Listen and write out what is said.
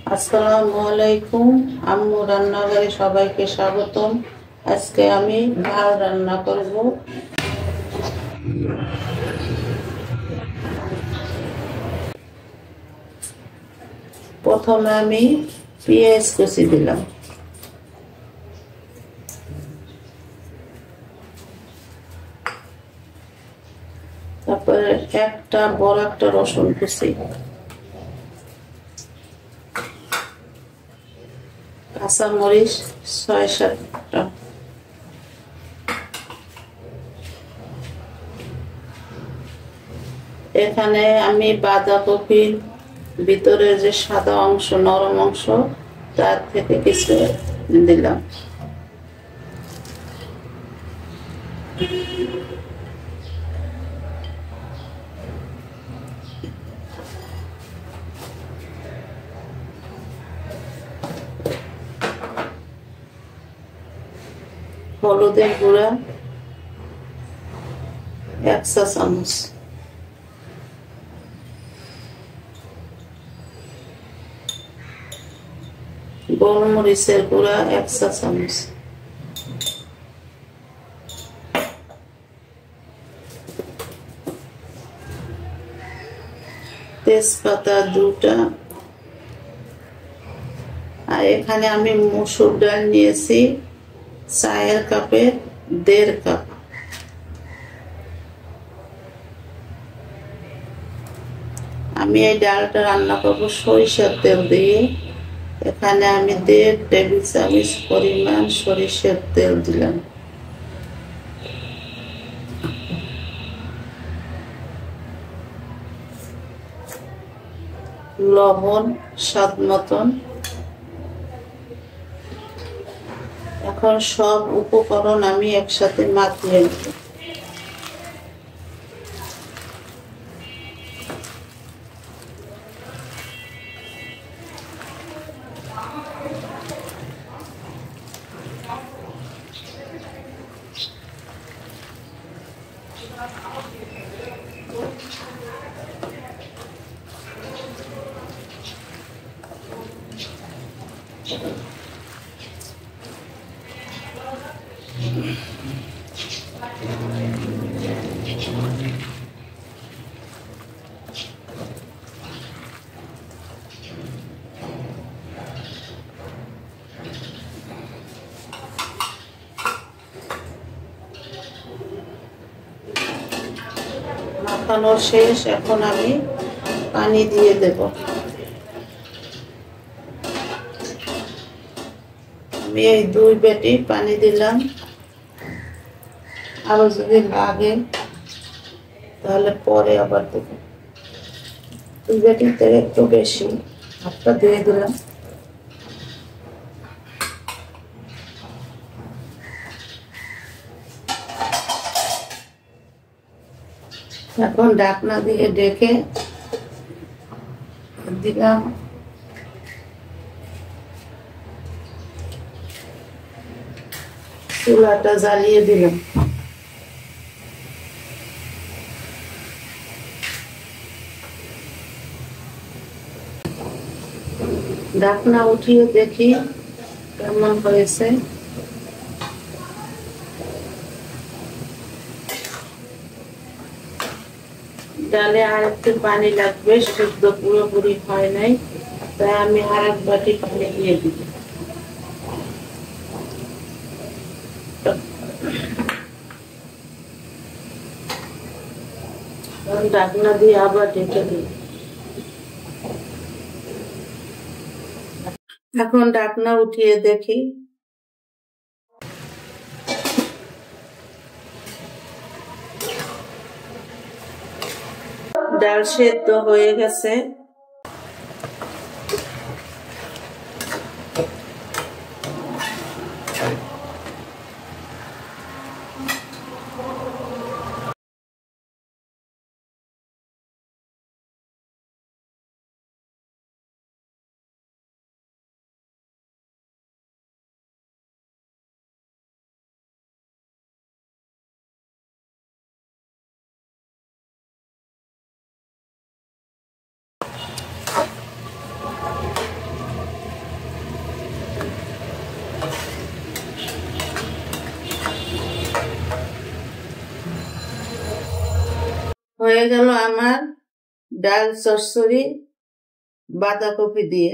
আসসালামু আলাইকুম। আম্মু রান্নাঘরে সবাইকে স্বাগতম। আজকে আমি ডাল রান্না করব। প্রথমে আমি পেঁয়াজ কুচি দিলাম, তারপরে বড় একটা রসুন কুচি, কাঁচামরিচ ৬-৭টা, এখানে আমি বাঁধাকপির ভিতরে যে সাদা অংশ, নরম অংশ, তার থেকে কিছু দিলাম। হলুদের গুঁড়া ১ চা চামচ, গোলমরিচের গুঁড়া ১ চা চামচ, তেজপাতা ২টা, আর এখানে আমি মসুর ডাল নিয়েছি চায়ের কাপের ১.৫ কাপ। আমি এই ডালটা রান্না করবো সরিষার তেল দিয়ে। এখানে আমি ১.৫ টেবিল চামচ পরিমাণ সরিষার তেল দিলাম। লবণ স্বাদ মতন। এখন সব উপকরণ আমি একসাথে মাখিয়ে নেব। মাখানো শেষ, এখন আমি পানি দিয়ে দেব। আমি এই ২ বাটি পানি দিলাম, আরো যদি লাগে তাহলে পরে আবার দেব। ২ বাটির থেকে একটু বেশি, হাতটা দিয়ে দিলাম। এখন ঢাকনা দিয়ে ঢেকে দিলাম। চুলাটা জ্বালিয়ে দিলাম। ঢাকনা উঠিয়ে দেখি কেমন হয়েছে। ডালে আর একটু পানি লাগবে, শুদ্ধ পুরোপুরি হয় নাই, তাই আমি আর ১ বাটি পানি দিয়ে দিব। ঢাকনা দিয়ে আবার ঢেকে দিই। এখন ঢাকনা উঠিয়ে দেখি। ডাল সেদ্ধ হয়ে গেছে। হয়ে গেল আমার ডাল চচ্চড়ি বাঁধাকপি দিয়ে।